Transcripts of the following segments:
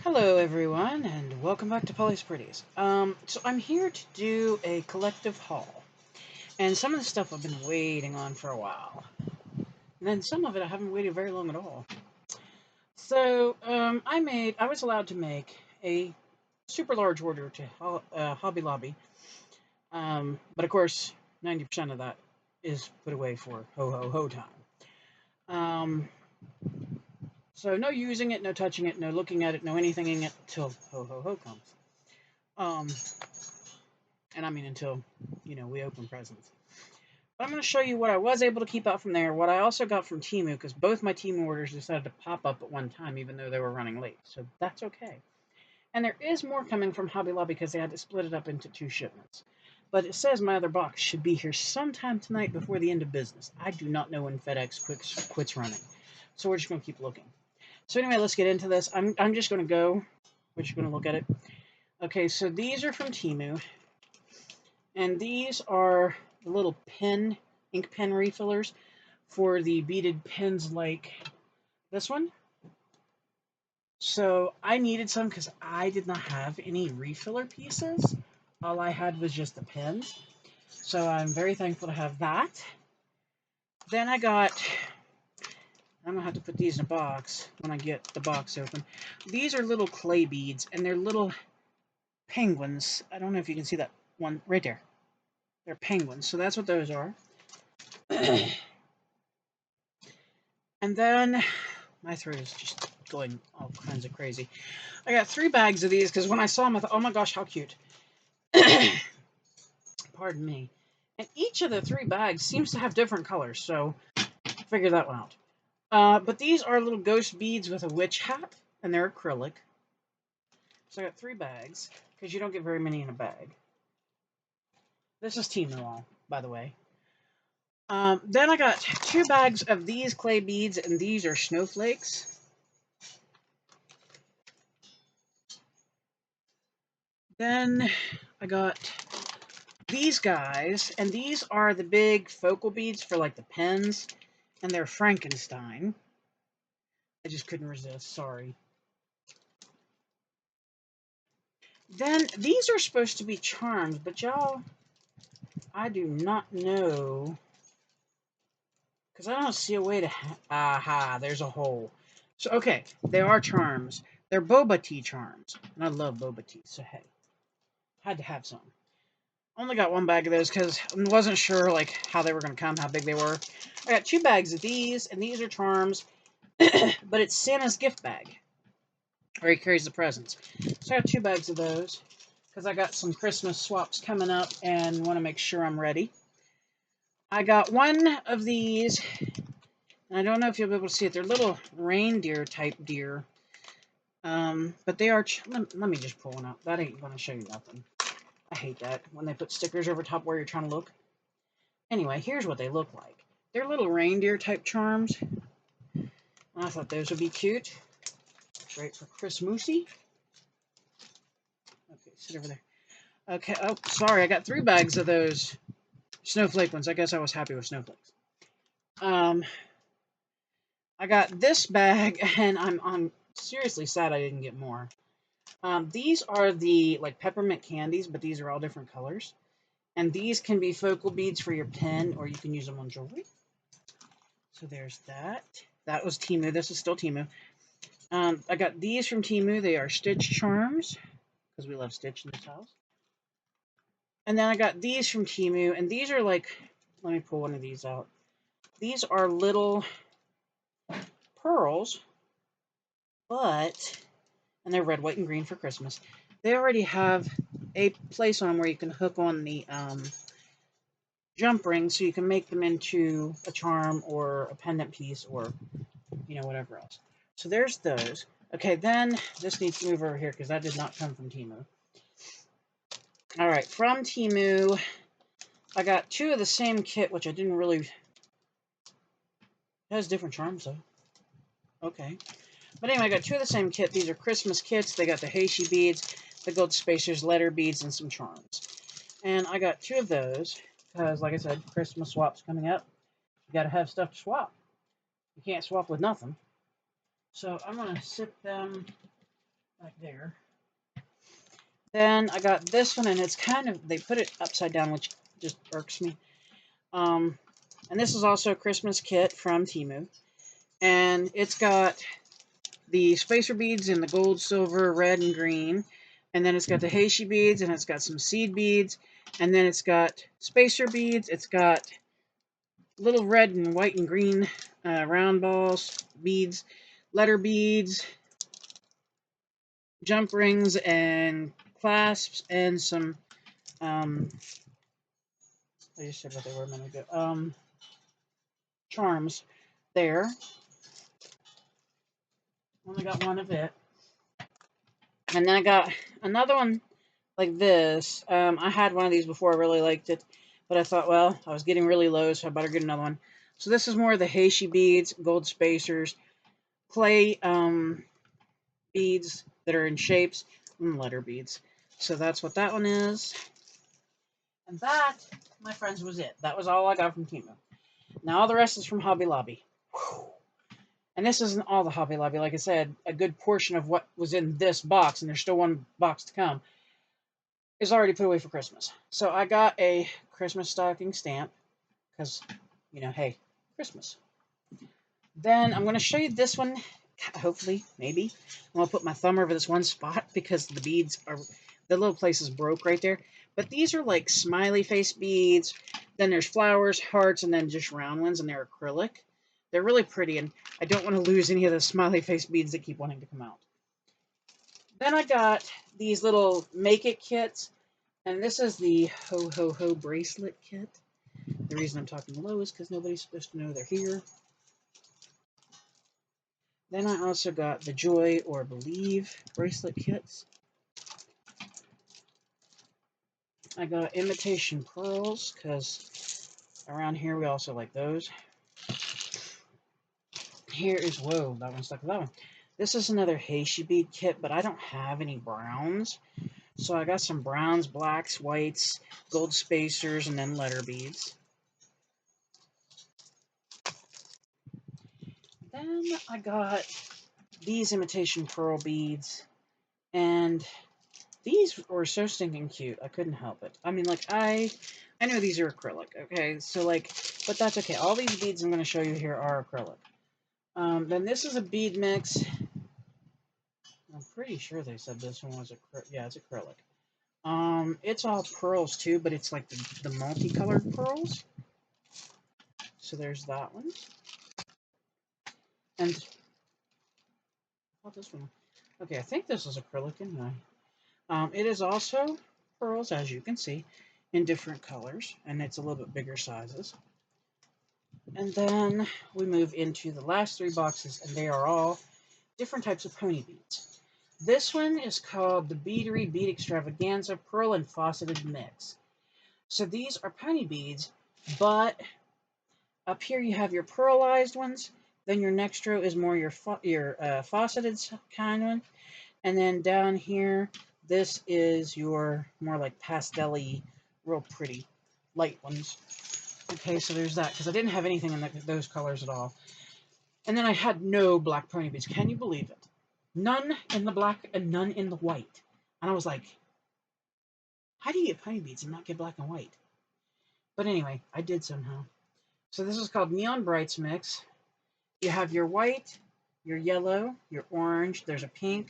Hello everyone and welcome back to Polly's Pretties. So I'm here to do a collective haul. And some of the stuff I've been waiting on for a while. And then some of it I haven't waited very long at all. So I was allowed to make a super large order to Hobby Lobby. But of course 90% of that is put away for ho ho ho time. Um, so no using it, no touching it, no looking at it, no anything in it till ho ho ho comes. Um, and I mean until, we open presents. But I'm going to show you what I was able to keep out from there, what I also got from Temu, because both my Temu orders decided to pop up at one time, even though they were running late, so that's okay. And there is more coming from Hobby Lobby because they had to split it up into 2 shipments. But it says my other box should be here sometime tonight before the end of business. I do not know when FedEx quits running, so we're just going to keep looking. So anyway, let's get into this. I'm just going to go. We're just going to look at it. Okay, so these are from Temu. And these are the little ink pen refillers for the beaded pens like this one. So I needed some because I did not have any refiller pieces. All I had was just the pens. So I'm very thankful to have that. Then I'm going to have to put these in a box when I get the box open. These are little clay beads, and they're little penguins. I don't know if you can see that one right there. They're penguins, so that's what those are. And then my throat is just going all kinds of crazy. I got 3 bags of these because when I saw them, I thought, oh my gosh, how cute. Pardon me. And each of the 3 bags seems to have different colors, so figure that one out. But these are little ghost beads with a witch hat, and they're acrylic. So I got 3 bags because you don't get very many in a bag. This is Temu, by the way. Then I got 2 bags of these clay beads, and these are snowflakes. Then I got these guys, and these are the big focal beads for like the pens, and they're Frankenstein. I just couldn't resist, sorry. Then these are supposed to be charms, but y'all, I do not know, because I don't see a way to, aha, there's a hole. So, okay, they are charms. They're boba tea charms, and I love boba tea, so hey, had to have some. Only got 1 bag of those because I wasn't sure like how they were going to come, how big they were. I got 2 bags of these, and these are charms, but it's Santa's gift bag, where he carries the presents. So I got 2 bags of those because I got some Christmas swaps coming up and want to make sure I'm ready. I got 1 of these, and I don't know if you'll be able to see it. They're little reindeer type deer, but they are. Let me just pull one out. That ain't going to show you nothing. I hate that when they put stickers over top where you're trying to look. Anyway, here's what they look like. They're little reindeer type charms. I thought those would be cute. Great for Christmassy. Okay, sit over there. Okay, oh, sorry, I got 3 bags of those snowflake ones. I guess I was happy with snowflakes. I got this bag, and I'm seriously sad I didn't get more. These are the, like, peppermint candies, but these are all different colors. And these can be focal beads for your pen, or you can use them on jewelry. So there's that. That was Temu. This is still Temu. I got these from Temu. They are Stitch charms, because we love Stitch in this house. And then I got these from Temu, and these are like, let me pull one of these out. These are little pearls, and they're red, white, and green for Christmas. They already have a place on them where you can hook on the jump ring, so you can make them into a charm or a pendant piece or, whatever else. So there's those. Okay, then this needs to move over here because that did not come from Temu. All right, from Temu, I got 2 of the same kit, which I didn't really... It has different charms, though. Okay. But anyway, I got 2 of the same kit. These are Christmas kits. They got the Heishi beads, the gold spacers, letter beads, and some charms. And I got 2 of those because, like I said, Christmas swap's coming up. You got to have stuff to swap. You can't swap with nothing. So I'm going to sit them Back there. Then I got this one, and it's kind of, they put it upside down, which just irks me. And this is also a Christmas kit from Temu. And it's got the spacer beads in the gold, silver, red, and green. And then it's got the heishi beads, and it's got some seed beads. And then it's got spacer beads. It's got little red and white and green round balls, beads, letter beads, jump rings, and clasps, and some, I just said what they were a minute ago, charms there. Only got one of it. And then I got another one like this. I had one of these before. I really liked it. But I thought, well, I was getting really low, so I better get another one. So this is more of the heishi beads, gold spacers, clay beads that are in shapes, and letter beads. So that's what that one is. And that, my friends, was it. That was all I got from Temu. Now all the rest is from Hobby Lobby. Whew. And this isn't all the Hobby Lobby. Like I said, a good portion of what was in this box, and there's still one box to come, is already put away for Christmas. So I got a Christmas stocking stamp because, you know, hey, Christmas. Then I'm going to show you this one, hopefully, maybe. I'm going to put my thumb over this one spot because the beads are, the little place is broke right there. But these are like smiley face beads. Then there's flowers, hearts, and then just round ones, and they're acrylic. They're really pretty, and I don't want to lose any of the smiley face beads that keep wanting to come out. Then I got these little make it kits, and this is the Ho Ho Ho bracelet kit. The reason I'm talking low is because nobody's supposed to know they're here. Then I also got the Joy or Believe bracelet kits. I got imitation pearls, because around here we also like those. Here is, whoa, that one stuck with that one. This is another heishi bead kit, but I don't have any browns. So I got some browns, blacks, whites, gold spacers, and then letter beads. Then I got these imitation pearl beads, and these were so stinking cute. I couldn't help it. I mean, like, I know these are acrylic, okay? So, like, but that's okay. All these beads I'm going to show you here are acrylic. Then this is a bead mix. I'm pretty sure they said this one was acrylic. Yeah, it's acrylic. It's all pearls too, but it's like the multicolored pearls. So there's that one. And this one. Okay, I think this is acrylic anyway. It is also pearls, as you can see, in different colors, and it's a little bit bigger sizes. And then we move into the last three boxes, and they are all different types of pony beads. This one is called the Beadery Bead Extravaganza Pearl and Faceted Mix. So these are pony beads, but up here you have your pearlized ones. Then your next row is more your faceted kind one. And then down here, this is your more like pastel-y, real pretty, light ones. Okay, so there's that, because I didn't have anything in those colors at all. And then I had no black pony beads. Can you believe it? None in the black and none in the white. And I was like, how do you get pony beads and not get black and white? But anyway, I did somehow. So this is called Neon Brights Mix. You have your white, your yellow, your orange, there's a pink,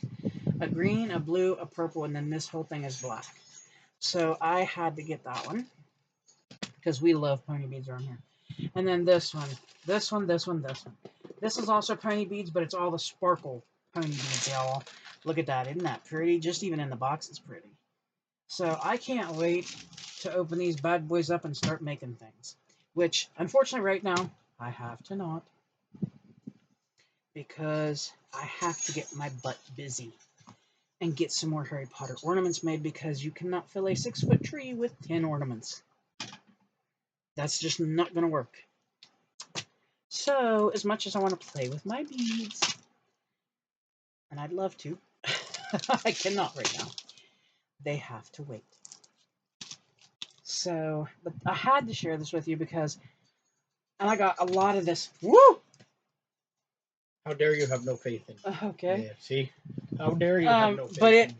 a green, a blue, a purple, and then this whole thing is black. So I had to get that one, because we love pony beads around here. And then this one, this one, this one, this one. This is also pony beads, but it's all the sparkle pony beads, y'all. Look at that, isn't that pretty? Just even in the box, it's pretty. So I can't wait to open these bad boys up and start making things. Which, unfortunately, right now, I have to not. Because I have to get my butt busy and get some more Harry Potter ornaments made, because you cannot fill a 6-foot tree with 10 ornaments. That's just not going to work. So, as much as I want to play with my beads, and I'd love to, I cannot right now. They have to wait. So, but I had to share this with you because, and I got a lot of this. Woo! How dare you have no faith in me? Okay. Yeah, see? How dare you have no faith But in me?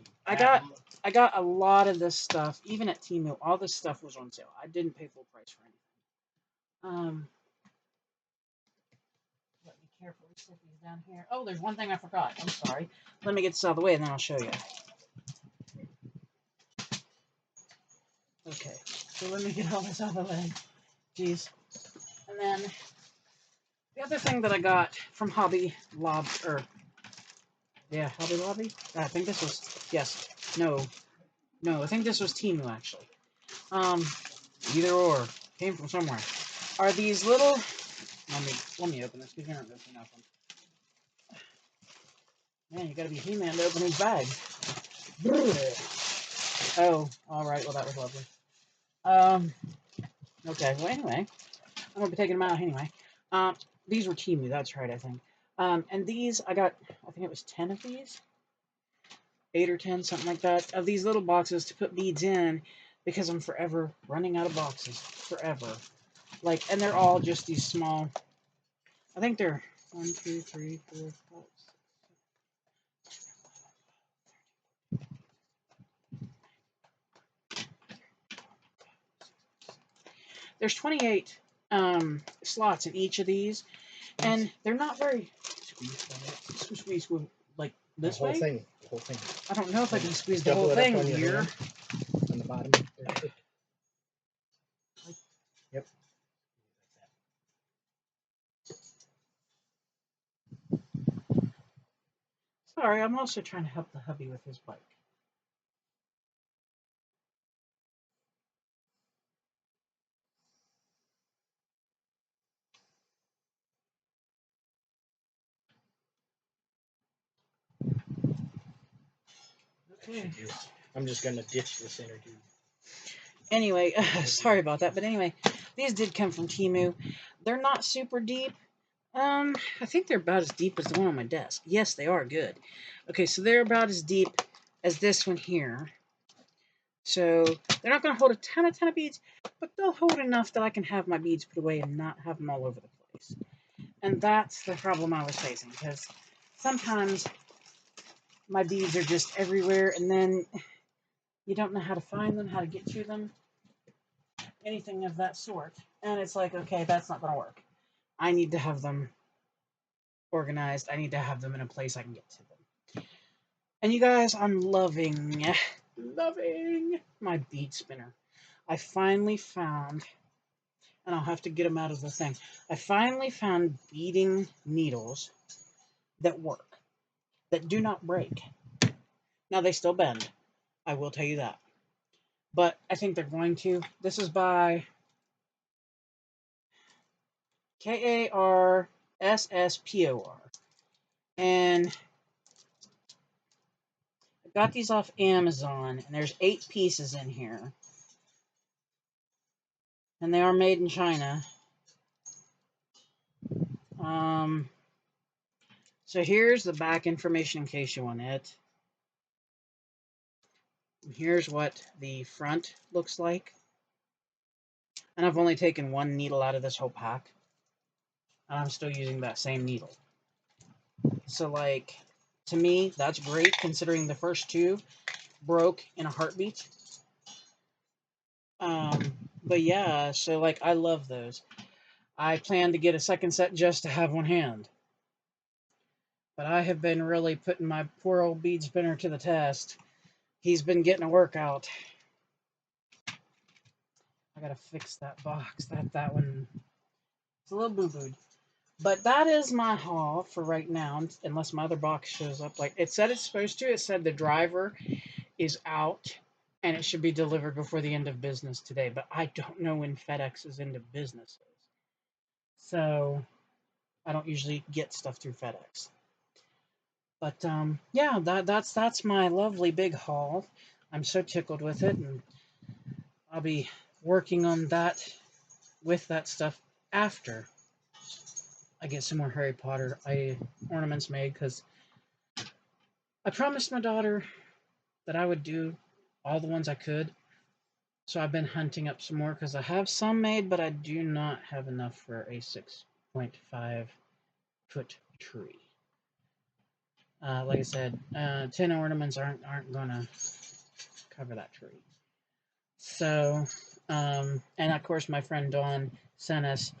I got a lot of this stuff, even at Temu. All this stuff was on sale. I didn't pay full price for anything. Let me carefully stick these down here. Oh, there's one thing I forgot. I'm sorry. Let me get this out of the way, and then I'll show you. Okay, so let me get all this out of the way. Jeez. And then the other thing that I got from Hobby Lobby, Hobby Lobby? I think this was, yes, no, I think this was Temu, actually. Either or, came from somewhere. Are these little, let me open this, because you're not going to see nothing. Man, you gotta be He-Man to open these bags. Oh, alright, well that was lovely. Okay, well anyway, I'm gonna be taking them out anyway. These were Temu, that's right, I think. And these, I got, I think it was 10 of these? 8 or 10, something like that, of these little boxes to put beads in, because I'm forever running out of boxes. Forever. Like, and they're all just these small, I think they're 1, 2, 3, 4, 5, 6. There's 28 slots in each of these, and they're not very squeeze like this way. The whole thing. I don't know if I can squeeze the whole thing here. On the bottom. Yep. Sorry, I'm also trying to help the hubby with his bike. Okay. I'm just gonna ditch this inner tube. Anyway, sorry about that, but anyway, these did come from Temu. They're not super deep. I think they're about as deep as the one on my desk. Yes, they are good. Okay, so they're about as deep as this one here. So they're not going to hold a ton of beads, but they'll hold enough that I can have my beads put away and not have them all over the place. And that's the problem I was facing, because sometimes my beads are just everywhere, and then you don't know how to find them, how to get to them, anything of that sort. And it's like, okay, that's not going to work. I need to have them organized. I need to have them in a place I can get to them. And you guys, I'm loving my bead spinner. I finally found, and I'll have to get them out of the thing. I finally found beading needles that work, that do not break. Now, they still bend. I will tell you that. But I think they're going to. This is by Karsspor. And I got these off Amazon, and there's 8 pieces in here. And they are made in China. So here's the back information in case you want it. Here's what the front looks like. And I've only taken 1 needle out of this whole pack. And I'm still using that same needle. So, like, to me, that's great considering the first 2 broke in a heartbeat. But yeah, so, like, I love those. I plan to get a second set just to have one hand. But I have been really putting my poor old bead spinner to the test. He's been getting a workout. I gotta fix that box. That one, it's a little boo-booed. But that is my haul for right now, unless my other box shows up. Like it said it's supposed to. It said the driver is out, and it should be delivered before the end of business today. But I don't know when FedEx's end of business is. So I don't usually get stuff through FedEx. But yeah, that's my lovely big haul. I'm so tickled with it, and I'll be working on that with that stuff after I get some more Harry Potter ornaments made, because I promised my daughter that I would do all the ones I could. So I've been hunting up some more, because I have some made, but I do not have enough for a 6.5 foot tree. Like I said, tin ornaments aren't gonna cover that tree. So, and of course, my friend Dawn sent us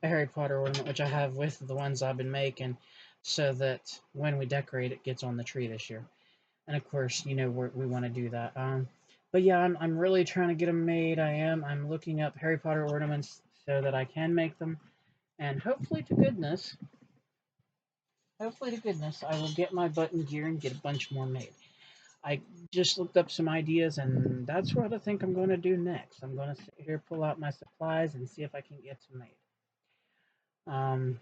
a Harry Potter ornament, which I have with the ones I've been making, so that when we decorate, it gets on the tree this year. And of course, you know, we want to do that. But yeah, I'm really trying to get them made. I'm looking up Harry Potter ornaments so that I can make them, and hopefully to goodness, I will get my button gear and get a bunch more made. I just looked up some ideas, and that's what I think I'm going to do next. I'm going to sit here, pull out my supplies, and see if I can get some made. Um,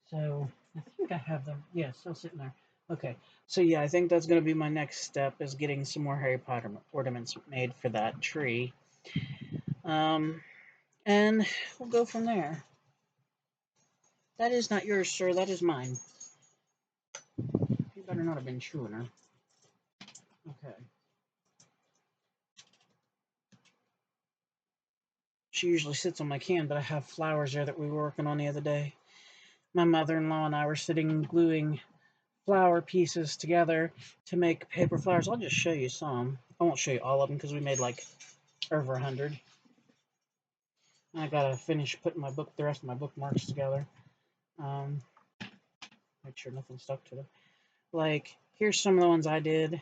so I think I have them. Yeah, still sitting there. Okay, so yeah, I think that's going to be my next step is getting some more Harry Potter ornaments made for that tree. Um, and we'll go from there. That is not yours, sir. That is mine. You better not have been chewing her. Okay. She usually sits on my can, but I have flowers there that we were working on the other day. My mother-in-law and I were sitting gluing flower pieces together to make paper flowers. I'll just show you some. I won't show you all of them because we made like over 100. I gotta finish putting the rest of my bookmarks together. Um, make sure nothing stuck to them. Like, here's some of the ones I did.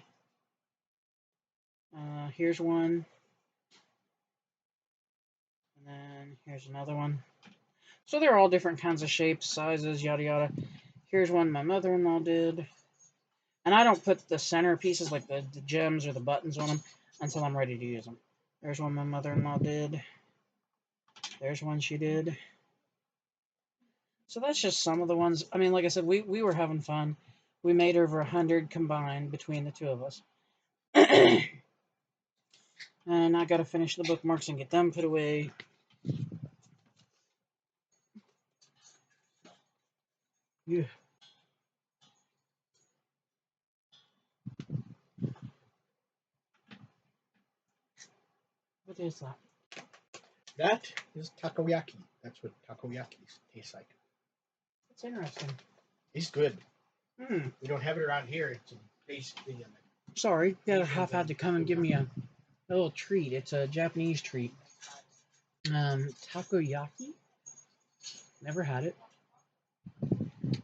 Here's one. And then here's another one. So they're all different kinds of shapes, sizes, yada yada. Here's one my mother-in-law did. And I don't put the center pieces, like the gems or the buttons on them, until I'm ready to use them. There's one my mother-in-law did. There's one she did. So that's just some of the ones. I mean, like I said, we were having fun. We made over 100 combined between the two of us. And I got to finish the bookmarks and get them put away. Yeah. What is that? That is takoyaki. That's what takoyaki tastes like. That's interesting. It's good. Hmm. We don't have it around here. It's basically Sorry, the other half had to come and give me a little treat. It's a Japanese treat. Takoyaki. Never had it,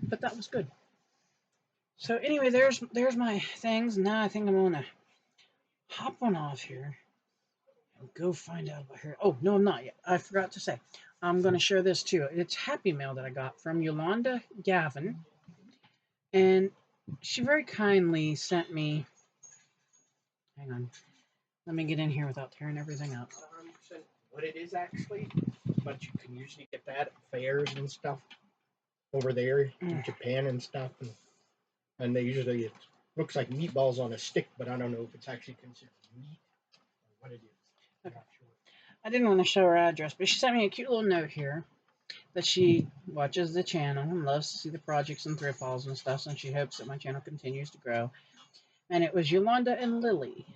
but that was good. So anyway, there's my things. Now I think I'm gonna hop on off here and go find out about her. Oh no, I'm not yet. I forgot to say. I'm gonna share this too. It's Happy Mail that I got from Yolanda Gavin, and she very kindly sent me. Hang on, let me get in here without tearing everything up. what it is actually, but you can usually get that at fairs and stuff over there in Japan and stuff, and they usually it looks like meatballs on a stick, but I don't know if it's actually considered meat or what it is. I'm not sure. I didn't want to show her address, but she sent me a cute little note here that she watches the channel and loves to see the projects and thrift hauls and stuff, and she hopes that my channel continues to grow. And it was Yolanda and Lily,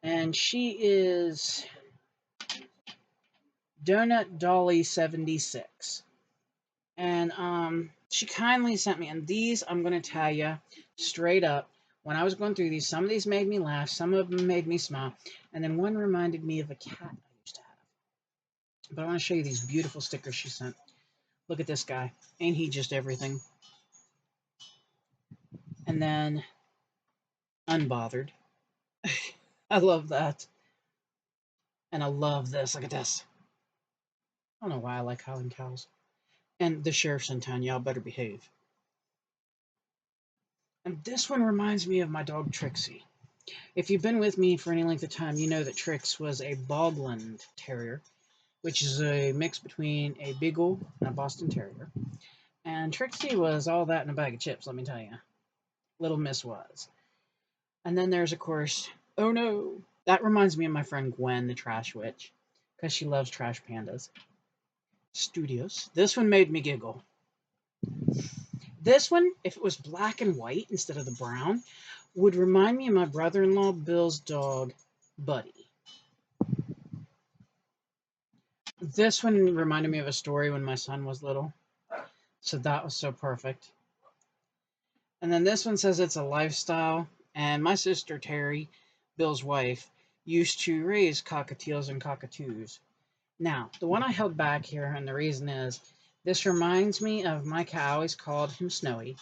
and she is Donut Dolly 76. And she kindly sent me, and these I'm gonna tell you straight up. When I was going through these, some of these made me laugh, some of them made me smile, and then one reminded me of a cat I used to have. But I want to show you these beautiful stickers she sent. Look at this guy. Ain't he just everything? And then unbothered. I love that. And I love this. Look at this. I don't know why I like howling cows. And the sheriff's in town. Y'all better behave. And this one reminds me of my dog Trixie. If you've been with me for any length of time, you know that Trix was a Bogland Terrier, which is a mix between a Beagle and a Boston Terrier. And Trixie was all that in a bag of chips, let me tell you. Little Miss was. And then there's, of course, oh no, that reminds me of my friend Gwen, the trash witch, because she loves trash pandas. Studios. This one made me giggle. This one, if it was black and white instead of the brown, would remind me of my brother-in-law Bill's dog, Buddy. This one reminded me of a story when my son was little, so that was so perfect. And then this one says it's a lifestyle. And my sister Terry, Bill's wife, used to raise cockatiels and cockatoos. Now, the one I held back here, and the reason is this reminds me of my cat. I always called him Snowy,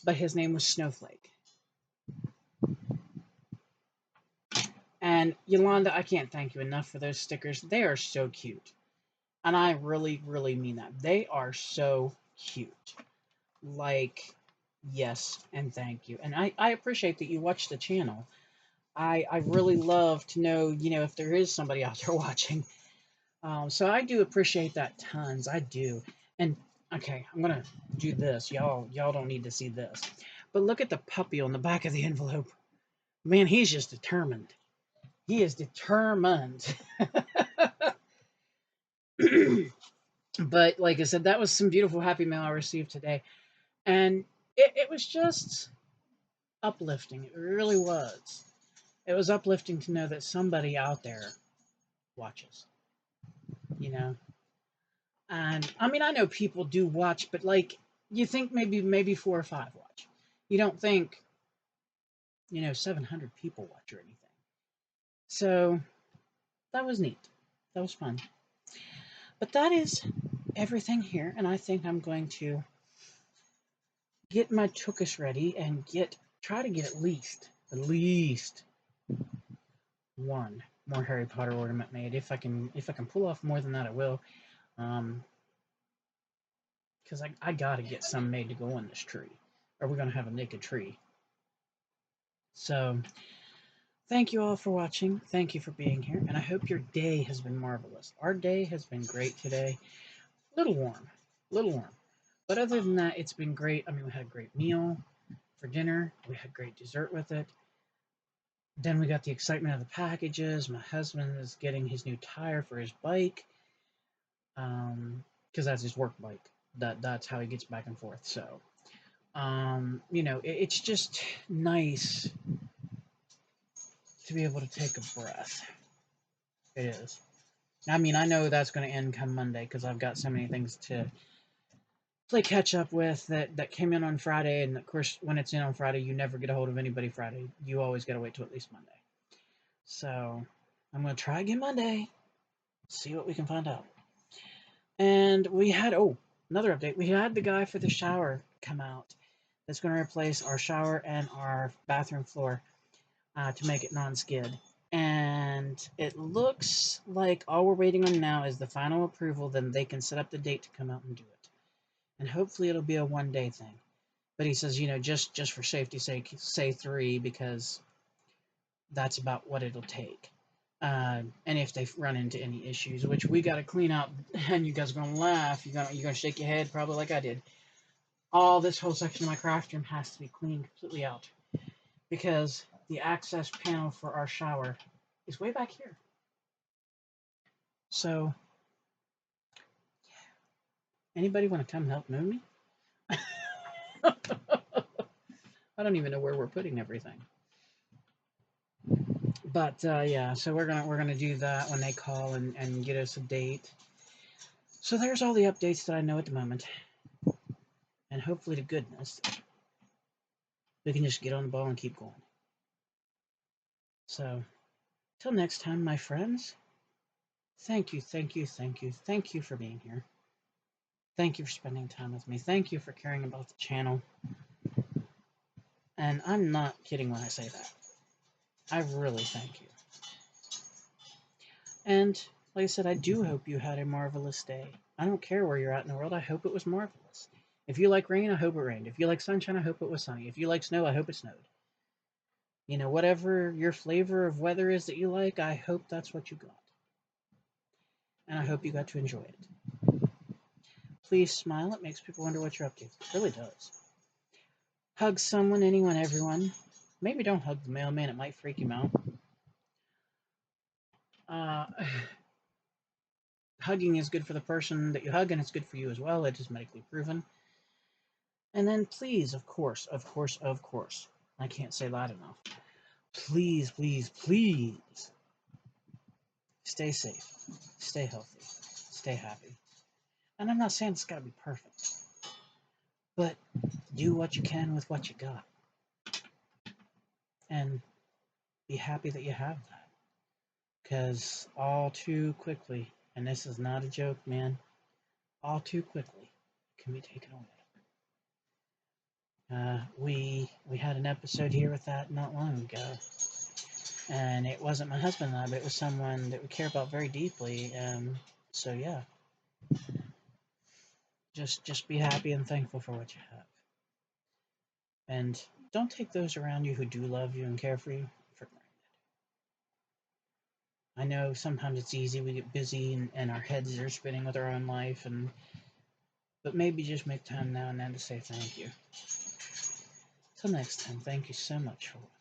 but his name was Snowflake. And Yolanda, I can't thank you enough for those stickers. They are so cute. And I really, really mean that. They are so cute. Like, yes, and thank you. And I appreciate that you watch the channel. I really love to know, if there is somebody out there watching. So I do appreciate that tons. I do. And okay, I'm gonna do this. Y'all don't need to see this. But look at the puppy on the back of the envelope. Man, he's just determined. He is determined. But like I said, that was some beautiful happy mail I received today. And it was just uplifting. It really was. It was uplifting to know that somebody out there watches, you know. And I mean, I know people do watch, but like you think maybe 4 or 5 watch. You don't think 700 people watch or anything. So that was neat. That was fun. But that is everything here, and I think I'm going to get my tookus ready and try to get at least one more Harry Potter ornament made. If I can pull off more than that, I will. Because I gotta get some made to go on this tree, or we're gonna have a naked tree. So thank you all for watching. Thank you for being here, and I hope your day has been marvelous. Our day has been great today. Little warm, little warm, but other than that, it's been great. I mean, we had a great meal for dinner. We had great dessert with it. Then we got the excitement of the packages. My husband is getting his new tire for his bike, because that's his work bike. That's how he gets back and forth. So, it's just nice to be able to take a breath. It is. I mean, I know that's going to end come Monday because I've got so many things to play catch up with that came in on Friday, and of course, when it's in on Friday, you never get a hold of anybody Friday. You always got to wait till at least Monday. So, I'm going to try again Monday. See what we can find out. And we had another update. We had the guy for the shower come out. That's going to replace our shower and our bathroom floor to make it non-skid. And it looks like all we're waiting on now is the final approval. Then they can set up the date to come out and do it. And hopefully it'll be a one-day thing. But he says, just for safety's sake, say 3 because that's about what it'll take. And if they run into any issues, which we got to clean out, and you guys are gonna laugh, you're gonna shake your head probably like I did. All this whole section of my craft room has to be cleaned completely out because the access panel for our shower is way back here. So, anybody want to come help move me? I don't even know where we're putting everything. But yeah, so we're gonna do that when they call and get us a date. So there's all the updates that I know at the moment, and hopefully to goodness we can just get on the ball and keep going. So till next time, my friends. Thank you, thank you, thank you, thank you for being here. Thank you for spending time with me. Thank you for caring about the channel. And I'm not kidding when I say that. I really thank you. And like I said, I do hope you had a marvelous day. I don't care where you're at in the world. I hope it was marvelous. If you like rain, I hope it rained. If you like sunshine, I hope it was sunny. If you like snow, I hope it snowed. Whatever your flavor of weather is that you like, I hope that's what you got. And I hope you got to enjoy it. Please smile. It makes people wonder what you're up to. It really does. Hug someone, anyone, everyone. Maybe don't hug the mailman. It might freak him out. Hugging is good for the person that you hug, and it's good for you as well. It is medically proven. And then please, of course, I can't say loud enough. Please, please, please stay safe, stay healthy, stay happy. And I'm not saying it's got to be perfect. But do what you can with what you got. And be happy that you have that. Because all too quickly, and this is not a joke, man, all too quickly it can be taken away. We had an episode here with that not long ago, and it wasn't my husband and I, but it was someone that we care about very deeply. So yeah, just be happy and thankful for what you have, and don't take those around you who do love you and care for you for granted. I know sometimes it's easy, we get busy and our heads are spinning with our own life, and but maybe just make time now and then to say thank you. Till next time, thank you so much for watching.